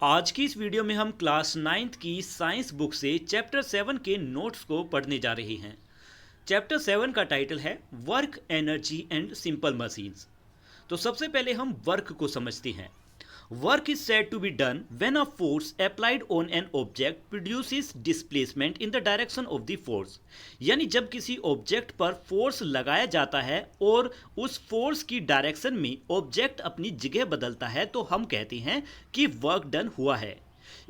आज की इस वीडियो में हम क्लास 9th की साइंस बुक से चैप्टर 7 के नोट्स को पढ़ने जा रहे हैं। चैप्टर 7 का टाइटल है work, energy and simple machines. तो सबसे पहले हम वर्क को समझते हैं। Work is said to be done when a force applied on an object produces displacement in the direction of the force। यानी जब किसी ऑब्जेक्ट पर फोर्स लगाया जाता है और उस फोर्स की डायरेक्शन में ऑब्जेक्ट अपनी जगह बदलता है तो हम कहते हैं कि वर्क डन हुआ है।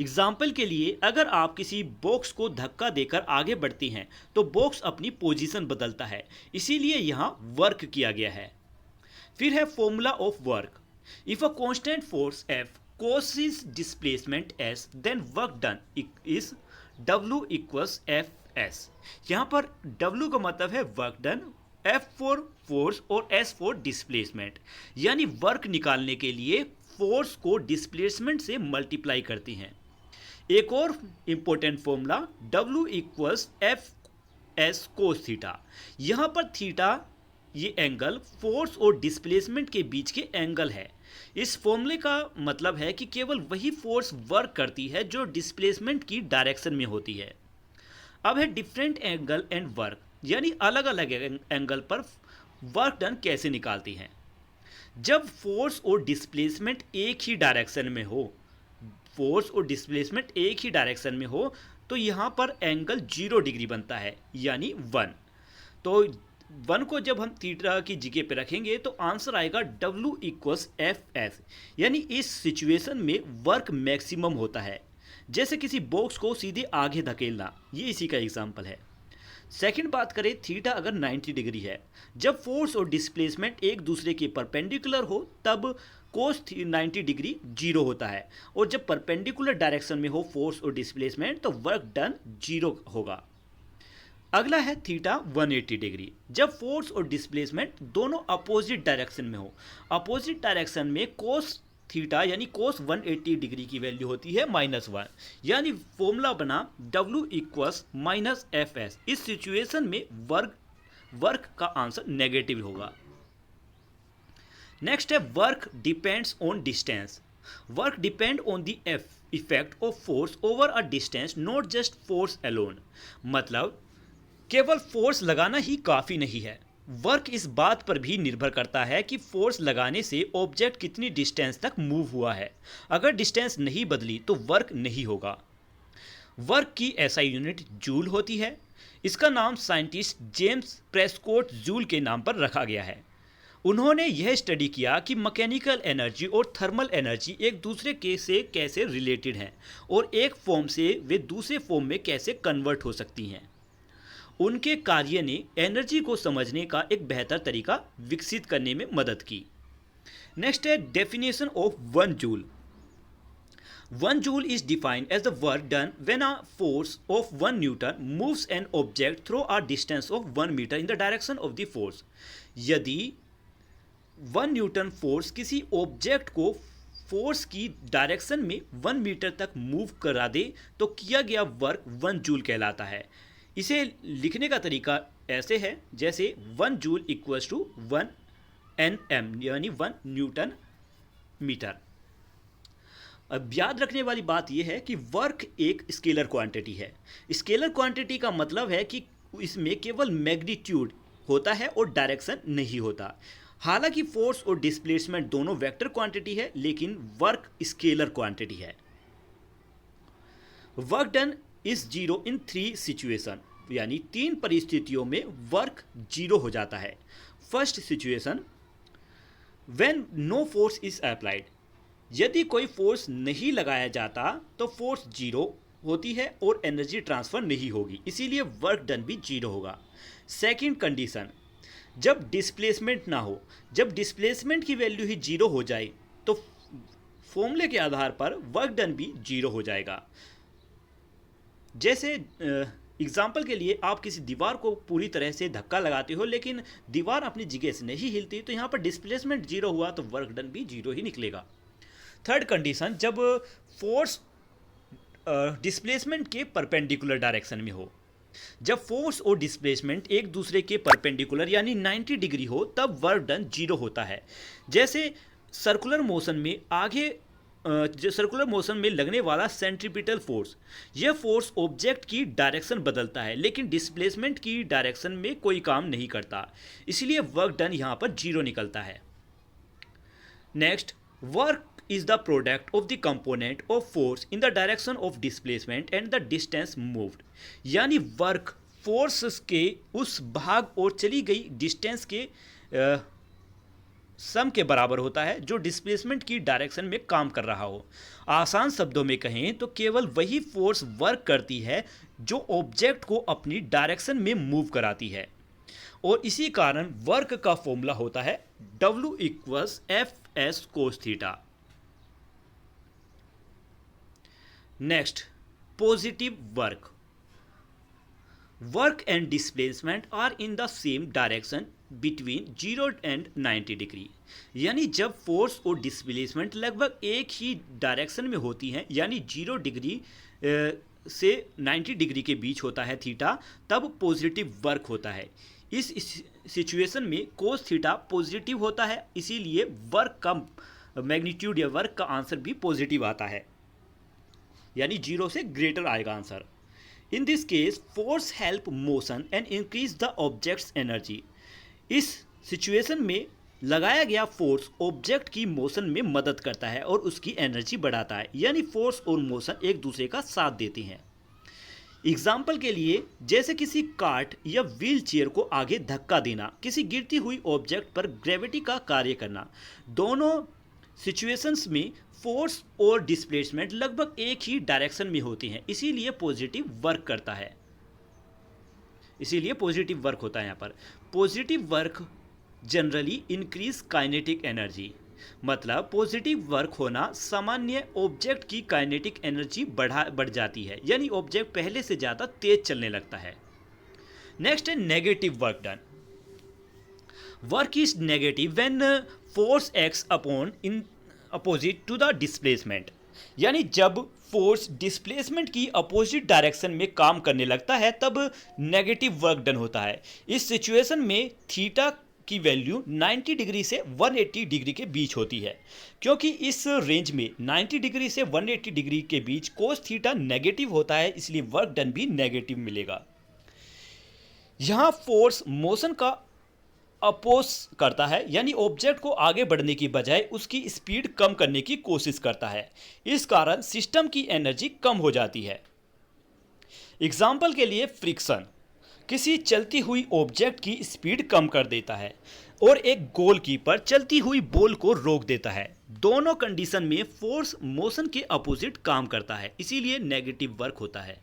एग्जाम्पल के लिए अगर आप किसी बॉक्स को धक्का देकर आगे बढ़ते हैं तो बॉक्स अपनी पोजीशन बदलता है, इसीलिए यहाँ वर्क किया गया है। फिर है formula of work. If a constant force F causes displacement S, then work done is W equals Fs। यहाँ पर W का मतलब है work done, F for force और S फॉर डिस्प्लेसमेंट। यानी वर्क निकालने के लिए फोर्स को डिस्प्लेसमेंट से मल्टीप्लाई करती हैं। एक और important formula W equals F S cos theta. यहाँ पर थीटा ये एंगल फोर्स और डिस्प्लेसमेंट के बीच के एंगल है। इस फॉर्मूले का मतलब है कि केवल वही फोर्स वर्क करती है जो डिस्प्लेसमेंट की डायरेक्शन में होती है। अब है डिफरेंट एंगल एंड वर्क, यानी अलग अलग एंगल पर वर्क डन कैसे निकालती हैं। जब फोर्स और डिस्प्लेसमेंट एक ही डायरेक्शन में हो, फोर्स और डिस्प्लेसमेंट एक ही डायरेक्शन में हो तो यहाँ पर एंगल 0 डिग्री बनता है, यानी 1। तो 1 को जब हम थीटा की जगह पे रखेंगे तो आंसर आएगा W इक्वल्स एफ एस। यानी इस सिचुएशन में वर्क मैक्सिमम होता है, जैसे किसी बॉक्स को सीधे आगे धकेलना, ये इसी का एग्जांपल है। सेकंड बात करें, थीटा अगर 90 डिग्री है, जब फोर्स और डिस्प्लेसमेंट एक दूसरे के परपेंडिकुलर हो तब कोस 90 डिग्री 0 होता है, और जब परपेंडिकुलर डायरेक्शन में हो फोर्स और डिस्प्लेसमेंट तो वर्क डन 0 होगा। अगला है थीटा 180 डिग्री, जब फोर्स और डिस्प्लेसमेंट दोनों अपोजिट डायरेक्शन में हो। अपोजिट डायरेक्शन में कोस थीटा यानी कोस 180 डिग्री की वैल्यू होती है -1, यानी फॉर्मूला बना W equals minus F S. इस सिचुएशन में वर्क का आंसर नेगेटिव होगा। नेक्स्ट है work depends on distance. Work depend on the effect of force over a distance, not just force alone. मतलब केवल फोर्स लगाना ही काफ़ी नहीं है, वर्क इस बात पर भी निर्भर करता है कि फोर्स लगाने से ऑब्जेक्ट कितनी डिस्टेंस तक मूव हुआ है। अगर डिस्टेंस नहीं बदली तो वर्क नहीं होगा। वर्क की एसआई यूनिट जूल होती है। इसका नाम साइंटिस्ट जेम्स प्रेस्कॉट जूल के नाम पर रखा गया है। उन्होंने यह स्टडी किया कि मैकेनिकल एनर्जी और थर्मल एनर्जी एक दूसरे के से कैसे रिलेटेड हैं और एक फॉर्म से वे दूसरे फॉर्म में कैसे कन्वर्ट हो सकती हैं। उनके कार्य ने एनर्जी को समझने का एक बेहतर तरीका विकसित करने में मदद की। नेक्स्ट है definition of 1 joule. 1 joule is defined as the work done when a force of 1 newton moves an object through a distance of 1 metre in the direction of the force. यदि 1 न्यूटन फोर्स किसी object को force की direction में 1 metre तक move करा दे तो किया गया वर्क 1 जूल कहलाता है। इसे लिखने का तरीका ऐसे है जैसे 1 जूल इक्वल्स टू 1 Nm, यानी 1 न्यूटन मीटर। अब याद रखने वाली बात यह है कि वर्क एक स्केलर क्वांटिटी है। स्केलर क्वांटिटी का मतलब है कि इसमें केवल मैग्नीट्यूड होता है और डायरेक्शन नहीं होता। हालांकि फोर्स और डिस्प्लेसमेंट दोनों वेक्टर क्वांटिटी है, लेकिन वर्क स्केलर क्वांटिटी है। Work done is 0 in 3 situation, यानी 3 परिस्थितियों में वर्क 0 हो जाता है। First situation, when no force is applied. यदि कोई फोर्स नहीं लगाया जाता तो फोर्स 0 होती है और एनर्जी ट्रांसफर नहीं होगी, इसीलिए वर्क डन भी 0 होगा। सेकंड कंडीशन, जब डिस्प्लेसमेंट ना हो। जब डिस्प्लेसमेंट की वैल्यू ही 0 हो जाए तो फॉर्मूले के आधार पर वर्क डन भी 0 हो जाएगा। जैसे एग्जाम्पल के लिए आप किसी दीवार को पूरी तरह से धक्का लगाते हो लेकिन दीवार अपनी जगह से नहीं हिलती, तो यहाँ पर डिस्प्लेसमेंट 0 हुआ तो वर्क डन भी 0 ही निकलेगा। थर्ड कंडीशन, जब फोर्स डिस्प्लेसमेंट के परपेंडिकुलर डायरेक्शन में हो। जब फोर्स और डिस्प्लेसमेंट एक दूसरे के परपेंडिकुलर यानी 90 डिग्री हो तब वर्क डन 0 होता है। जैसे सर्कुलर मोशन में आगे जो सर्कुलर मोशन में लगने वाला सेंट्रीपिटल फोर्स, यह फोर्स ऑब्जेक्ट की डायरेक्शन बदलता है लेकिन डिस्प्लेसमेंट की डायरेक्शन में कोई काम नहीं करता, इसलिए वर्क डन यहाँ पर जीरो निकलता है। Next, work is the product of the component of force in the direction of displacement and the distance moved। यानी वर्क फोर्स के उस भाग और चली गई डिस्टेंस के सम के बराबर होता है जो डिस्प्लेसमेंट की डायरेक्शन में काम कर रहा हो। आसान शब्दों में कहें तो केवल वही फोर्स वर्क करती है जो ऑब्जेक्ट को अपनी डायरेक्शन में मूव कराती है, और इसी कारण वर्क का फॉर्मूला होता है W equals Fs cos theta. Next, positive work. Work and displacement are in the same direction between 0 and 90 degree. यानी जब फोर्स और डिस्प्लेसमेंट लगभग एक ही डायरेक्शन में होती हैं, यानी 0 डिग्री से 90 डिग्री के बीच होता है थीटा, तब पॉजिटिव वर्क होता है। इस सिचुएशन में कोस थीटा पॉजिटिव होता है, इसीलिए वर्क का मैग्नीट्यूड या वर्क का आंसर भी पॉजिटिव आता है, यानी 0 से ग्रेटर आएगा answer. In this case force help motion and increase the objects energy. इस सिचुएशन में लगाया गया फोर्स ऑब्जेक्ट की मोशन में मदद करता है और उसकी एनर्जी बढ़ाता है, यानी फोर्स और मोशन एक दूसरे का साथ देते हैं। एग्जाम्पल के लिए, जैसे किसी कार्ट या व्हील चेयर को आगे धक्का देना, किसी गिरती हुई ऑब्जेक्ट पर ग्रेविटी का कार्य करना, दोनों सिचुएशंस में फोर्स और डिस्प्लेसमेंट लगभग एक ही डायरेक्शन में होती हैं, इसीलिए पॉजिटिव वर्क करता है, इसीलिए पॉजिटिव वर्क होता है। यहाँ पर positive work generally increase kinetic energy, मतलब पॉजिटिव वर्क होना सामान्य ऑब्जेक्ट की काइनेटिक एनर्जी बढ़ जाती है, यानी ऑब्जेक्ट पहले से ज़्यादा तेज चलने लगता है। नेक्स्ट है negative work done. Work is negative when force acts upon in opposite to the displacement. यानी जब फोर्स डिस्प्लेसमेंट की अपोजिट डायरेक्शन में काम करने लगता है तब नेगेटिव वर्क डन होता है। इस सिचुएशन में थीटा की वैल्यू 90 डिग्री से 180 डिग्री के बीच होती है। क्योंकि इस रेंज में 90 डिग्री से 180 डिग्री के बीच कोस थीटा नेगेटिव होता है, इसलिए वर्क डन भी नेगेटिव मिलेगा। यहाँ फोर्स मोशन का अपोज करता है, यानी ऑब्जेक्ट को आगे बढ़ने की बजाय उसकी स्पीड कम करने की कोशिश करता है। इस कारण सिस्टम की एनर्जी कम हो जाती है। एग्जाम्पल के लिए, फ्रिक्शन किसी चलती हुई ऑब्जेक्ट की स्पीड कम कर देता है और एक गोलकीपर चलती हुई बॉल को रोक देता है। दोनों कंडीशन में फोर्स मोशन के अपोजिट काम करता है, इसीलिए नेगेटिव वर्क होता है।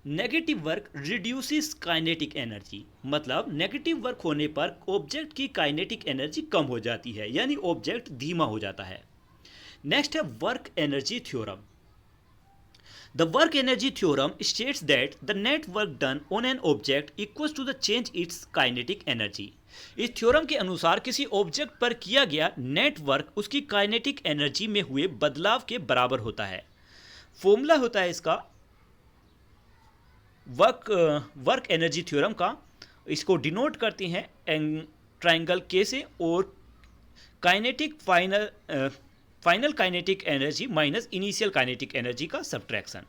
Negative work reduces kinetic energy, मतलब नेगेटिव वर्क होने पर ऑब्जेक्ट की काइनेटिक एनर्जी कम हो जाती है, यानी ऑब्जेक्ट धीमा हो जाता है। नेक्स्ट है work energy theorem. The work energy theorem states that the net work done on an object equals to the change its kinetic energy. इस थ्योरम के अनुसार किसी ऑब्जेक्ट पर किया गया नेट वर्क उसकी काइनेटिक एनर्जी में हुए बदलाव के बराबर होता है। फॉर्मूला होता है इसका वर्क एनर्जी थ्योरम का, इसको डिनोट करते हैं ट्राइंगल के से, और kinetic final kinetic energy minus initial kinetic energy का सब्ट्रैक्शन।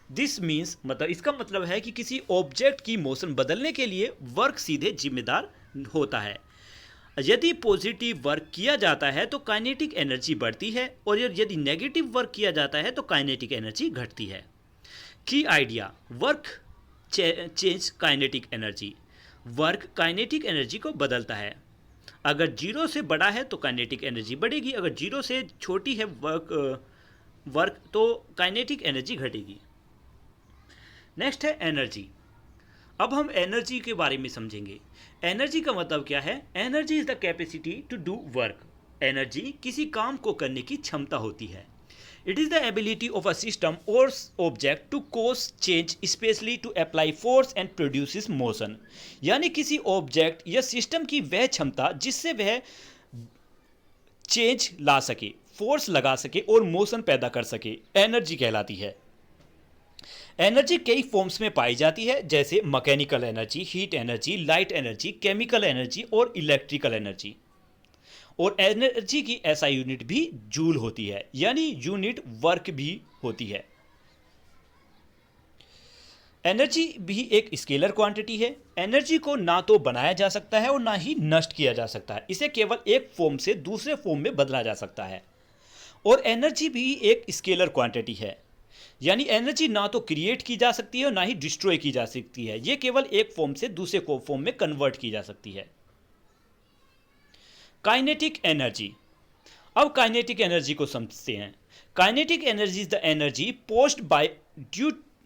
दिस मीन्स, मतलब इसका मतलब है कि किसी ऑब्जेक्ट की मोशन बदलने के लिए वर्क सीधे जिम्मेदार होता है। यदि पॉजिटिव वर्क किया जाता है तो काइनेटिक एनर्जी बढ़ती है, और यदि नेगेटिव वर्क किया जाता है तो काइनेटिक एनर्जी घटती है। की idea, work change kinetic energy. Work kinetic energy को बदलता है। अगर 0 से बड़ा है तो काइनेटिक एनर्जी बढ़ेगी, अगर 0 से छोटी है वर्क तो काइनेटिक एनर्जी घटेगी। नेक्स्ट है एनर्जी। अब हम एनर्जी के बारे में समझेंगे। एनर्जी का मतलब क्या है? Energy is the capacity to do work. Energy किसी काम को करने की क्षमता होती है। It is the ability of a system or object to cause change, especially to apply force and produces motion। यानी किसी ऑब्जेक्ट या सिस्टम की वह क्षमता जिससे वह चेंज ला सके, फोर्स लगा सके और मोशन पैदा कर सके, एनर्जी कहलाती है। एनर्जी कई फॉर्म्स में पाई जाती है, जैसे mechanical energy, heat energy, light energy, chemical energy और इलेक्ट्रिकल एनर्जी। और एनर्जी की एसआई यूनिट भी जूल होती है, यानी यूनिट वर्क भी होती है। एनर्जी भी एक स्केलर क्वांटिटी है। एनर्जी को ना तो बनाया जा सकता है और ना ही नष्ट किया जा सकता है, इसे केवल एक फॉर्म से दूसरे फॉर्म में बदला जा सकता है। और एनर्जी भी एक स्केलर क्वांटिटी है, यानी एनर्जी ना तो क्रिएट की जा सकती है और ना ही डिस्ट्रॉय की जा सकती है, ये केवल एक फॉर्म से दूसरे को फॉर्म में कन्वर्ट की जा सकती है। Kinetic energy. अब काइनेटिक एनर्जी को समझते हैं। Kinetic energy is the energy possessed by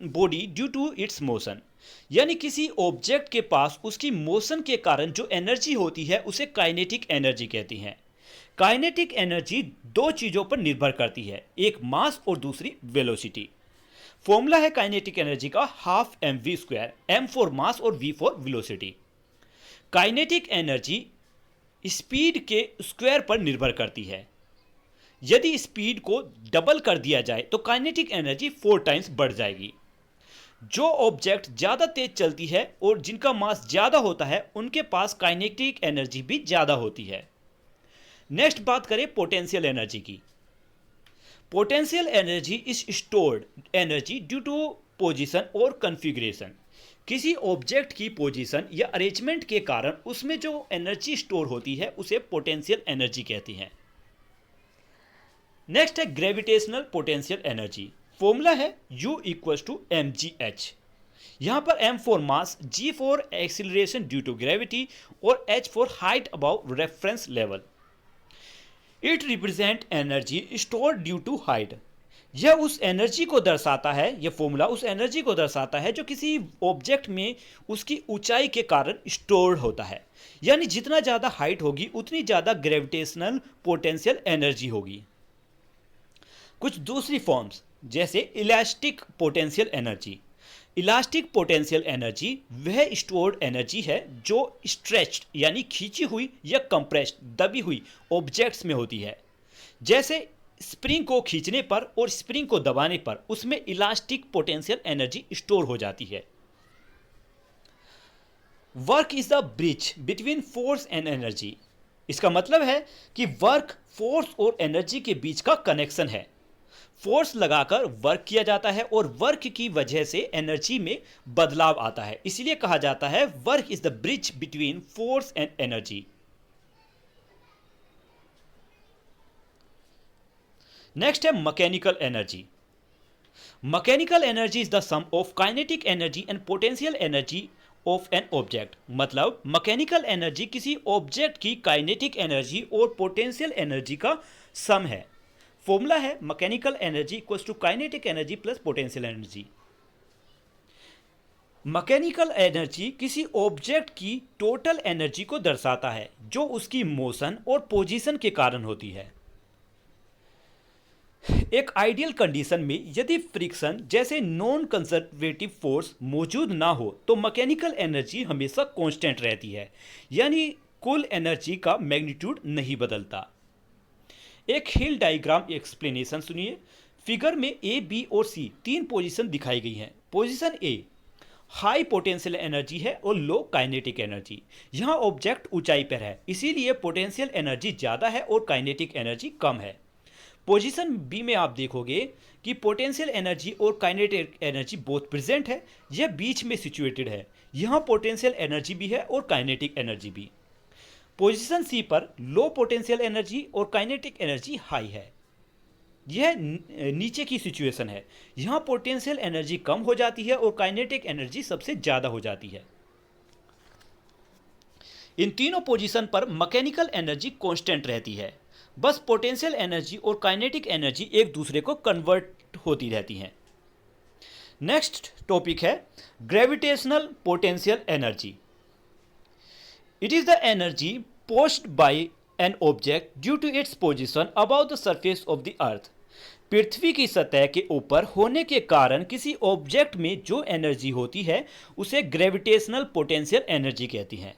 body due to its motion, यानी किसी ऑब्जेक्ट के पास उसकी मोशन के कारण जो एनर्जी होती है उसे काइनेटिक एनर्जी कहती हैं। काइनेटिक एनर्जी दो चीजों पर निर्भर करती है, एक मास और दूसरी वेलोसिटी। फॉर्मूला है काइनेटिक एनर्जी का हाफ mv², m फॉर मास और v for velocity. Kinetic energy speed के स्क्वायर पर निर्भर करती है। यदि स्पीड को डबल कर दिया जाए तो काइनेटिक एनर्जी 4 टाइम्स बढ़ जाएगी। जो ऑब्जेक्ट ज़्यादा तेज चलती है और जिनका मास ज़्यादा होता है उनके पास काइनेटिक एनर्जी भी ज़्यादा होती है। नेक्स्ट बात करें पोटेंशियल एनर्जी की। Potential energy is stored energy due to position और कॉन्फ़िगरेशन। किसी ऑब्जेक्ट की पोजीशन या अरेंजमेंट के कारण उसमें जो एनर्जी स्टोर होती है उसे पोटेंशियल एनर्जी कहती हैं। नेक्स्ट है ग्रेविटेशनल पोटेंशियल एनर्जी। फॉर्मूला है U इक्वल्स टू mgh। यहाँ पर m for mass, g for acceleration due to gravity और h for height above reference level. It represent energy store due to height. यह उस energy को दर्शाता है, यह फॉर्मूला उस एनर्जी को दर्शाता है जो किसी ऑब्जेक्ट में उसकी ऊंचाई के कारण स्टोर होता है, यानी जितना ज़्यादा हाइट होगी उतनी ज़्यादा ग्रेविटेशनल पोटेंशियल एनर्जी होगी। कुछ दूसरी फॉर्म्स जैसे elastic potential energy. Elastic potential energy वह स्टोर्ड एनर्जी है जो स्ट्रेच्ड यानी खींची हुई या कंप्रेस्ड दबी हुई ऑब्जेक्ट्स में होती है। जैसे स्प्रिंग को खींचने पर और स्प्रिंग को दबाने पर उसमें इलास्टिक पोटेंशियल एनर्जी स्टोर हो जाती है। Work is the bridge between force and energy. इसका मतलब है कि वर्क फोर्स और एनर्जी के बीच का कनेक्शन है। फोर्स लगाकर वर्क किया जाता है और वर्क की वजह से एनर्जी में बदलाव आता है, इसलिए कहा जाता है work is the bridge between force and energy. Next है mechanical energy. Mechanical energy is the sum of kinetic energy and potential energy of an object. मतलब मैकेनिकल एनर्जी किसी ऑब्जेक्ट की काइनेटिक एनर्जी और पोटेंशियल एनर्जी का sum है। Formula है mechanical energy equals to kinetic energy plus potential energy. Mechanical energy किसी object की total energy को दर्शाता है जो उसकी मोशन और पोजीशन के कारण होती है। एक आइडियल कंडीशन में यदि फ्रिक्शन जैसे नॉन कंजर्वेटिव फोर्स मौजूद ना हो तो मैकेनिकल एनर्जी हमेशा कांस्टेंट रहती है, यानी कुल एनर्जी का मैग्नीट्यूड नहीं बदलता। एक हिल डायग्राम एक्सप्लेनेशन सुनिए। फिगर में ए, बी और सी 3 पोजीशन दिखाई गई हैं। Position A high potential energy है और लो काइनेटिक एनर्जी। यहाँ ऑब्जेक्ट ऊंचाई पर है, इसीलिए पोटेंशियल एनर्जी ज़्यादा है और काइनेटिक एनर्जी कम है। पोजीशन बी में आप देखोगे कि पोटेंशियल एनर्जी और काइनेटिक एनर्जी बोथ प्रेजेंट है, यह बीच में सिचुएटेड है। यहाँ पोटेंशियल एनर्जी भी है और काइनेटिक एनर्जी भी। पोजीशन सी पर लो पोटेंशियल एनर्जी और काइनेटिक एनर्जी हाई है, यह नीचे की सिचुएशन है। यहाँ पोटेंशियल एनर्जी कम हो जाती है और काइनेटिक एनर्जी सबसे ज़्यादा हो जाती है। इन तीनों पोजीशन पर मैकेनिकल एनर्जी कांस्टेंट रहती है, बस पोटेंशियल एनर्जी और काइनेटिक एनर्जी एक दूसरे को कन्वर्ट होती रहती हैं। नेक्स्ट टॉपिक है gravitational potential energy. It is the energy posed by an object due to its position above the surface of the earth. पृथ्वी की सतह के ऊपर होने के कारण किसी ऑब्जेक्ट में जो एनर्जी होती है उसे ग्रेविटेशनल पोटेंशियल एनर्जी कहती हैं।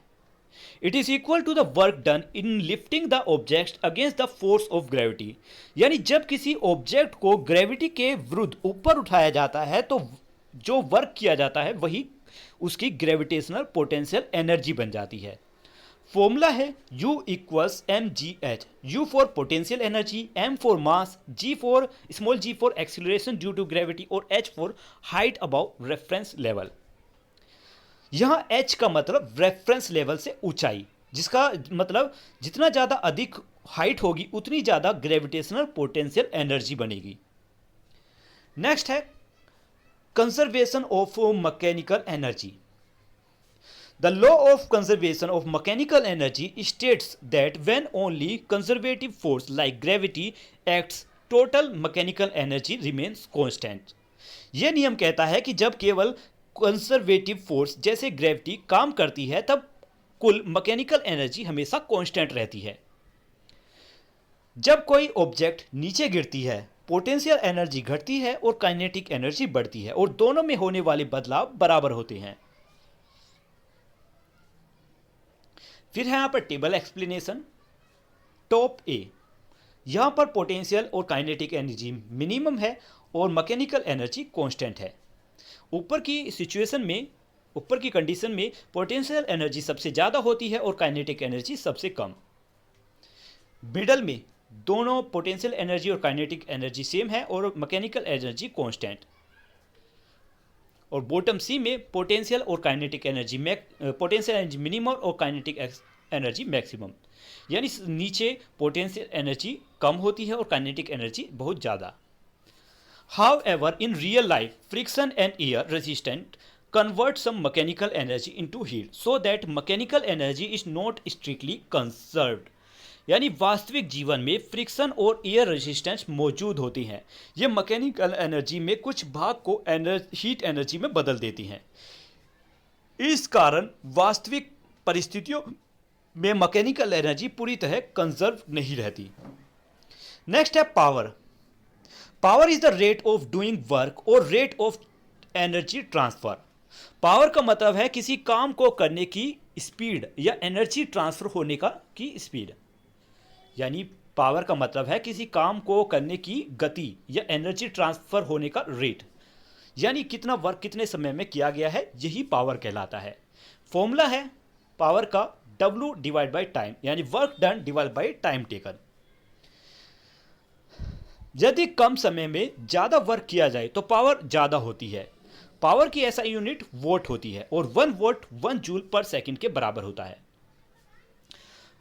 It is equal to the work done in lifting the object against the force of gravity. यानी जब किसी ऑब्जेक्ट को ग्रेविटी के विरुद्ध ऊपर उठाया जाता है तो जो वर्क किया जाता है वही उसकी ग्रेविटेशनल पोटेंशियल एनर्जी बन जाती है। फॉर्मूला है U equals M G H, U for potential energy, M for mass, small g for acceleration due to gravity और H for height above reference level. यहां H का मतलब रेफरेंस लेवल से ऊंचाई, जिसका मतलब जितना ज़्यादा अधिक हाइट होगी उतनी ज़्यादा ग्रेविटेशनल पोटेंशियल एनर्जी बनेगी। नेक्स्ट है conservation of mechanical energy. The law of conservation of mechanical energy states that when only conservative force like gravity acts, total mechanical energy remains constant। यह नियम कहता है कि जब केवल कंजर्वेटिव फोर्स जैसे ग्रेविटी काम करती है तब कुल मैकेनिकल एनर्जी हमेशा कांस्टेंट रहती है। जब कोई ऑब्जेक्ट नीचे गिरती है पोटेंशियल एनर्जी घटती है और काइनेटिक एनर्जी बढ़ती है और दोनों में होने वाले बदलाव बराबर होते हैं। फिर है यहाँ पर टेबल एक्सप्लेनेशन। टॉप ए, यहाँ पर पोटेंशियल और काइनेटिक एनर्जी मिनिमम है और मैकेनिकल एनर्जी कांस्टेंट है। ऊपर की कंडीशन में पोटेंशियल एनर्जी सबसे ज़्यादा होती है और काइनेटिक एनर्जी सबसे कम। मिडल में दोनों पोटेंशियल एनर्जी और काइनेटिक एनर्जी सेम है और मैकेनिकल एनर्जी कांस्टेंट। और बॉटम सी में पोटेंशियल एनर्जी मिनिमम और काइनेटिक एनर्जी मैक्सिमम, यानी नीचे पोटेंशियल एनर्जी कम होती है और काइनेटिक एनर्जी बहुत ज़्यादा। However in real life friction and air resistant convert some mechanical energy into heat so that mechanical energy is not strictly conserved। यानी वास्तविक जीवन में फ्रिक्शन और एयर रेजिस्टेंस मौजूद होती हैं। ये मैकेनिकल एनर्जी में कुछ भाग को हीट एनर्जी में बदल देती हैं। इस कारण वास्तविक परिस्थितियों में मैकेनिकल एनर्जी पूरी तरह कंजर्व नहीं रहती। नेक्स्ट है power. Power is the rate of doing work और rate of energy transfer. Power का मतलब है किसी काम को करने की स्पीड या एनर्जी ट्रांसफर होने की स्पीड। यानी पावर का मतलब है किसी काम को करने की गति या एनर्जी ट्रांसफर होने का रेट, यानी कितना वर्क कितने समय में किया गया है, यही पावर कहलाता है। फॉर्मूला है पावर का W डिवाइड बाई टाइम, यानी work done divide by time taken. यदि कम समय में ज़्यादा वर्क किया जाए तो पावर ज़्यादा होती है। पावर की ऐसा यूनिट वोट होती है और 1 वोट 1 जूल पर सेकंड के बराबर होता है।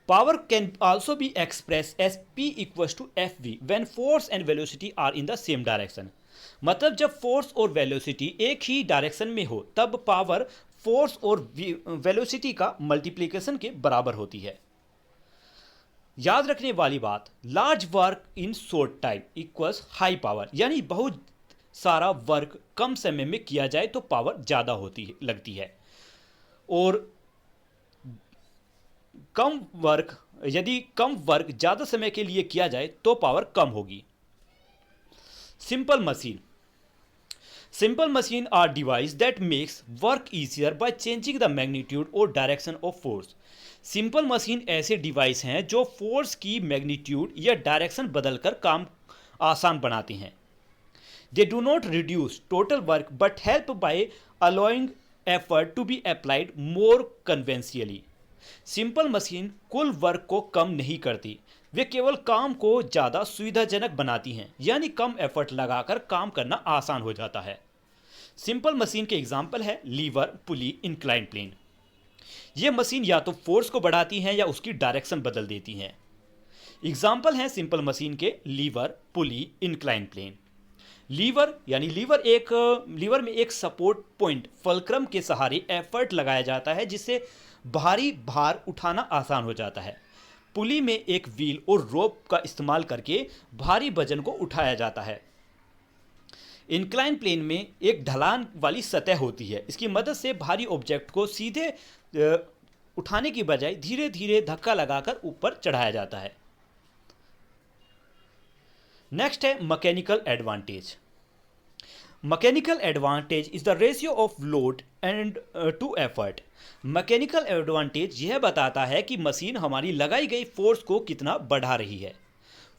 Power can also be express as P equals to FV when force and velocity are in the same direction. मतलब जब फोर्स और वेलोसिटी एक ही डायरेक्शन में हो तब पावर फोर्स और वेलोसिटी का मल्टीप्लिकेशन के बराबर होती है। याद रखने वाली बात, large work in short time equals high power, यानी बहुत सारा वर्क कम समय में किया जाए तो पावर ज़्यादा लगती है, और यदि कम वर्क ज़्यादा समय के लिए किया जाए तो पावर कम होगी। Simple machine are devices that makes work easier by changing the magnitude और direction of force. Simple machine ऐसे डिवाइस हैं जो फोर्स की मैग्नीट्यूड या डायरेक्शन बदलकर काम आसान बनाते हैं। They do not reduce total work but help by allowing effort to be applied more conventionally। Simple machine कुल वर्क को कम नहीं करती, वे केवल काम को ज़्यादा सुविधाजनक बनाती हैं, यानी कम एफर्ट लगाकर काम करना आसान हो जाता है। सिंपल मशीन के एग्जाम्पल है लीवर, पुली, इंक्लाइन प्लेन। ये मशीन या तो फोर्स को बढ़ाती हैं या उसकी डायरेक्शन बदल देती हैं। एग्जाम्पल हैं सिंपल मशीन के लीवर, पुली, इंक्लाइन प्लेन। लीवर में एक सपोर्ट पॉइंट फलक्रम के सहारे एफर्ट लगाया जाता है जिससे भारी भार उठाना आसान हो जाता है। पुली में एक व्हील और रोप का इस्तेमाल करके भारी वजन को उठाया जाता है। इंक्लाइन प्लेन में एक ढलान वाली सतह होती है, इसकी मदद से भारी ऑब्जेक्ट को सीधे उठाने की बजाय धीरे धीरे धक्का लगाकर ऊपर चढ़ाया जाता है। नेक्स्ट है mechanical advantage. Mechanical advantage is the ratio of load and to effort. Mechanical advantage यह बताता है कि मशीन हमारी लगाई गई फोर्स को कितना बढ़ा रही है।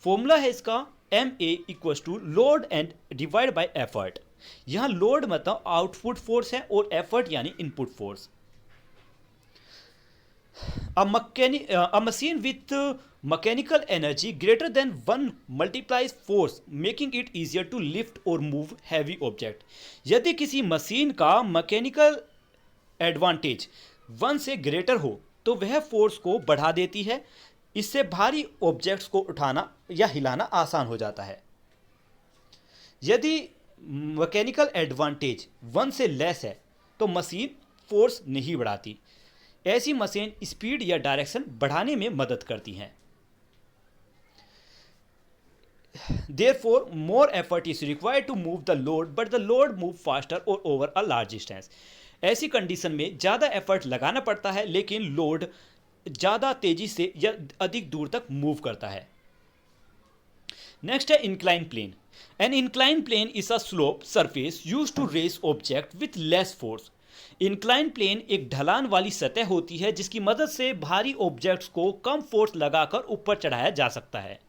फॉर्मूला है इसका MA equals to load and divide by effort. यहाँ लोड मतलब आउटपुट फोर्स है और एफर्ट यानी input force. A machine with mechanical energy greater than 1 multiplies force, making it easier to lift or move heavy object. यदि किसी machine का mechanical advantage 1 से greater हो तो वह फोर्स को बढ़ा देती है। इससे भारी ऑब्जेक्ट्स को उठाना या हिलाना आसान हो जाता है। यदि मैकेनिकल एडवांटेज 1 से लेस है तो मशीन फोर्स नहीं बढ़ाती। ऐसी मशीन स्पीड या डायरेक्शन बढ़ाने में मदद करती हैं। Therefore, more effort is required to move the load, but the load move faster or over a large distance. ऐसी कंडीशन में ज़्यादा एफर्ट लगाना पड़ता है लेकिन लोड ज़्यादा तेजी से या अधिक दूर तक मूव करता है। नेक्स्ट है incline plane. An incline plane is a slope surface use to raise object with less force. Incline plane एक ढलान वाली सतह होती है जिसकी मदद से भारी ऑब्जेक्ट्स को कम फोर्स लगाकर ऊपर चढ़ाया जा सकता है।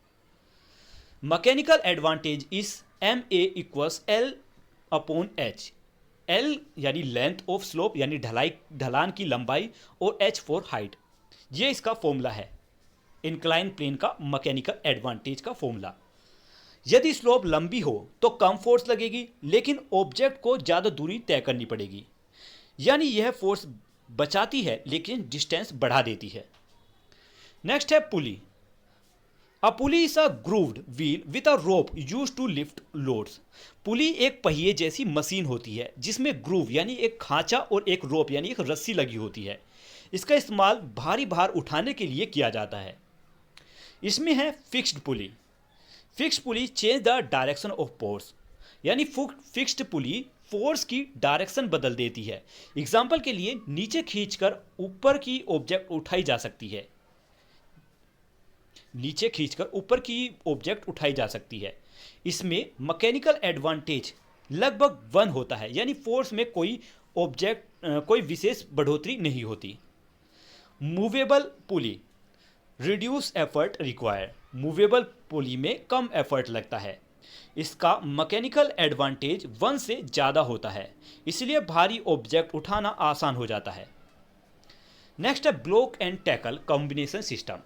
Mechanical advantage is M A equals L upon H. L यानी लेंथ ऑफ स्लोप यानी ढलान की लंबाई और एच फॉर हाइट। ये इसका फॉर्मूला है इंक्लाइन प्लेन का मैकेनिकल एडवांटेज का फॉर्मूला। यदि स्लोप लंबी हो तो कम फोर्स लगेगी लेकिन ऑब्जेक्ट को ज़्यादा दूरी तय करनी पड़ेगी, यानी यह फोर्स बचाती है लेकिन डिस्टेंस बढ़ा देती है। नेक्स्ट है pulley. A pulley is a grooved wheel with a rope use to lift loads. Pulley एक पहिए जैसी मशीन होती है जिसमें ग्रूव यानी एक खांचा और एक रोप यानी एक रस्सी लगी होती है। इसका इस्तेमाल भारी भार उठाने के लिए किया जाता है। इसमें है fixed pulley. Fixed pulley change the direction of force, यानी फिक्स्ड पुली फोर्स की डायरेक्शन बदल देती है। एग्जाम्पल के लिए नीचे खींचकर ऊपर की ऑब्जेक्ट उठाई जा सकती है। नीचे खींचकर ऊपर की ऑब्जेक्ट उठाई जा सकती है। इसमें मैकेनिकल एडवांटेज लगभग 1 होता है, यानी फोर्स में कोई विशेष बढ़ोतरी नहीं होती। Movable pulley reduce effort required. Movable pulley में कम एफर्ट लगता है। इसका मैकेनिकल एडवांटेज 1 से ज़्यादा होता है, इसलिए भारी ऑब्जेक्ट उठाना आसान हो जाता है। नेक्स्ट है block and tackle combination system.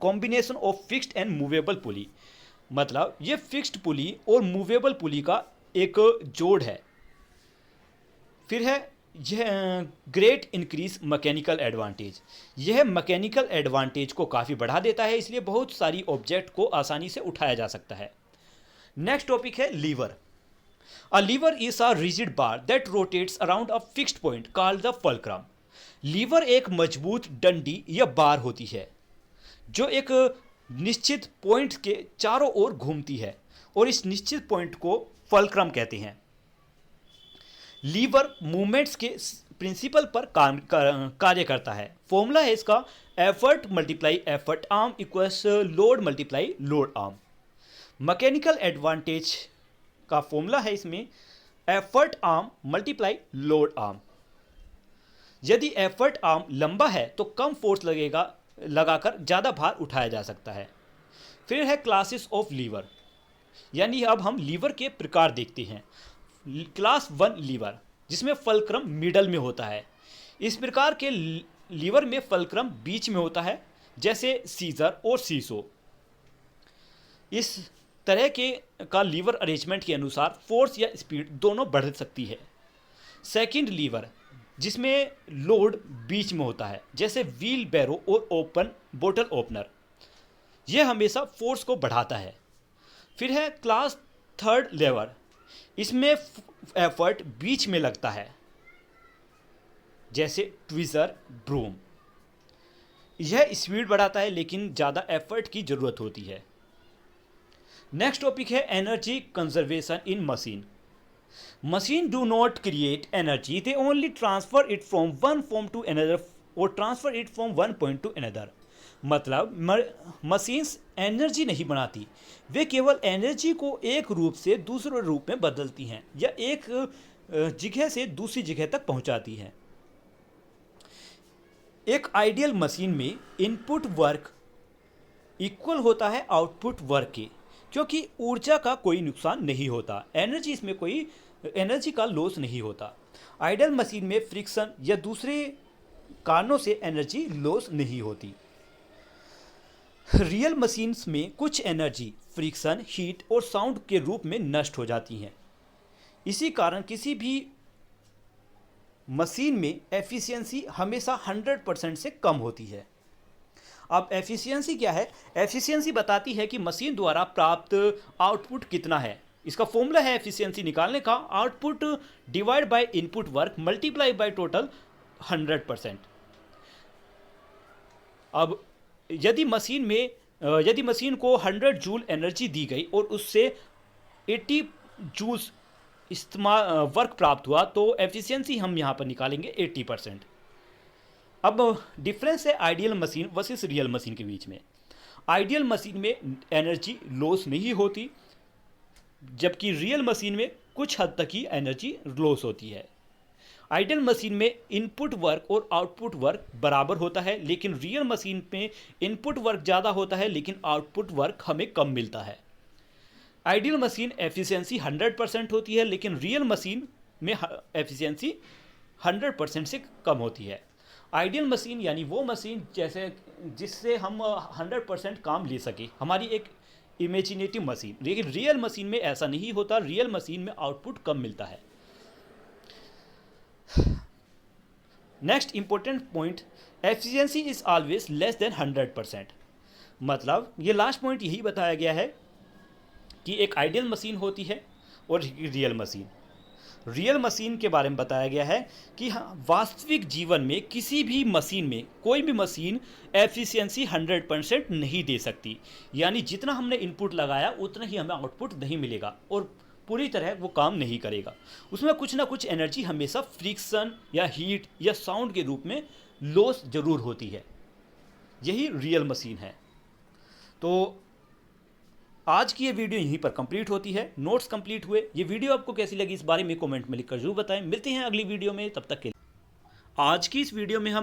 Combination of fixed and movable pulley, मतलब ये फिक्स्ड पुली और मूवेबल पुली का एक जोड़ है। फिर है यह ग्रेट इंक्रीज मैकेनिकल एडवांटेज। यह मैकेनिकल एडवांटेज को काफ़ी बढ़ा देता है, इसलिए बहुत सारी ऑब्जेक्ट को आसानी से उठाया जा सकता है। नेक्स्ट टॉपिक है lever. A lever is a rigid bar that rotates around a fixed point called the fulcrum. Lever एक मजबूत डंडी या बार होती है जो एक निश्चित पॉइंट के चारों ओर घूमती है और इस निश्चित पॉइंट को फल्क्रम कहते हैं। लीवर मूवमेंट्स के प्रिंसिपल पर कार्य करता है। फॉर्मूला है इसका effort multiply effort arm equals load multiply load arm. Mechanical advantage का फॉर्मूला है इसमें effort arm multiply load arm. यदि एफर्ट आर्म लंबा है तो कम फोर्स लगाकर ज़्यादा भार उठाया जा सकता है। फिर है क्लासेस ऑफ लीवर, यानी अब हम लीवर के प्रकार देखते हैं। क्लास 1 लीवर जिसमें फल्क्रम मिडल में होता है। इस प्रकार के लीवर में फल्क्रम बीच में होता है, जैसे सीजर और सीसो। इस तरह का लीवर अरेंजमेंट के अनुसार फोर्स या स्पीड दोनों बढ़ सकती है। सेकंड लीवर जिसमें लोड बीच में होता है, जैसे व्हील बैरो और ओपन बोतल ओपनर। यह हमेशा फोर्स को बढ़ाता है। फिर है क्लास 3 लीवर। इसमें एफर्ट बीच में लगता है, जैसे ट्विज़र ब्रूम। यह स्पीड बढ़ाता है लेकिन ज़्यादा एफर्ट की ज़रूरत होती है। नेक्स्ट टॉपिक है energy conservation in machine. Machine do not create energy, they only transfer it from one form to another और transfer it from one point to another. मतलब मशीन्स एनर्जी नहीं बनाती, वे केवल एनर्जी को एक रूप से दूसरे रूप में बदलती हैं या एक जगह से दूसरी जगह तक पहुंचाती हैं। एक आइडियल मशीन में इनपुट वर्क इक्वल होता है आउटपुट वर्क के, क्योंकि ऊर्जा का कोई नुकसान नहीं होता। एनर्जी का लॉस नहीं होता। आइडियल मशीन में फ्रिक्शन या दूसरे कारणों से एनर्जी लॉस नहीं होती। रियल मशीन्स में कुछ एनर्जी फ्रिक्शन, हीट और साउंड के रूप में नष्ट हो जाती हैं। इसी कारण किसी भी मशीन में एफिशिएंसी हमेशा 100% से कम होती है। अब एफिशिएंसी क्या है? एफिशिएंसी बताती है कि मशीन द्वारा प्राप्त आउटपुट कितना है। इसका फॉर्मूला है एफिशिएंसी निकालने का, output divide by input work multiply by total 100%। अब यदि मशीन को 100 जूल एनर्जी दी गई और उससे 80 जूल्स वर्क प्राप्त हुआ, तो एफिशिएंसी हम यहाँ पर निकालेंगे 80%। अब डिफरेंस है ideal machine versus real machine के बीच में। आइडियल मशीन में एनर्जी लॉस नहीं होती, जबकि रियल मशीन में कुछ हद तक ही एनर्जी लॉस होती है। आइडियल मशीन में इनपुट वर्क और आउटपुट वर्क बराबर होता है, लेकिन रियल मशीन में इनपुट वर्क ज़्यादा होता है लेकिन आउटपुट वर्क हमें कम मिलता है। आइडियल मशीन एफिशिएंसी 100% होती है, लेकिन रियल मशीन में एफिशिएंसी 100% से कम होती है। आइडियल मशीन यानी वो मशीन जिससे हम 100% काम ले सके, हमारी एक इमेजिनेटिव मशीन। लेकिन रियल मशीन में ऐसा नहीं होता, रियल मशीन में आउटपुट कम मिलता है। Next important point, efficiency is always less than 100%। मतलब ये लास्ट पॉइंट यही बताया गया है कि एक आइडियल मशीन होती है और रियल मशीन। रियल मशीन के बारे में बताया गया है कि वास्तविक जीवन में किसी भी मशीन में कोई भी मशीन एफिशिएंसी 100% नहीं दे सकती। यानी जितना हमने इनपुट लगाया उतना ही हमें आउटपुट नहीं मिलेगा और पूरी तरह वो काम नहीं करेगा। उसमें कुछ ना कुछ एनर्जी हमेशा फ्रिक्शन या हीट या साउंड के रूप में लॉस जरूर होती है। यही रियल मशीन है। तो आज की ये वीडियो यहीं पर कंप्लीट होती है। नोट्स कंप्लीट हुए। ये वीडियो आपको कैसी लगी इस बारे में कमेंट में लिखकर जरूर बताएं। मिलते हैं अगली वीडियो में, तब तक के लिए। आज की इस वीडियो में हम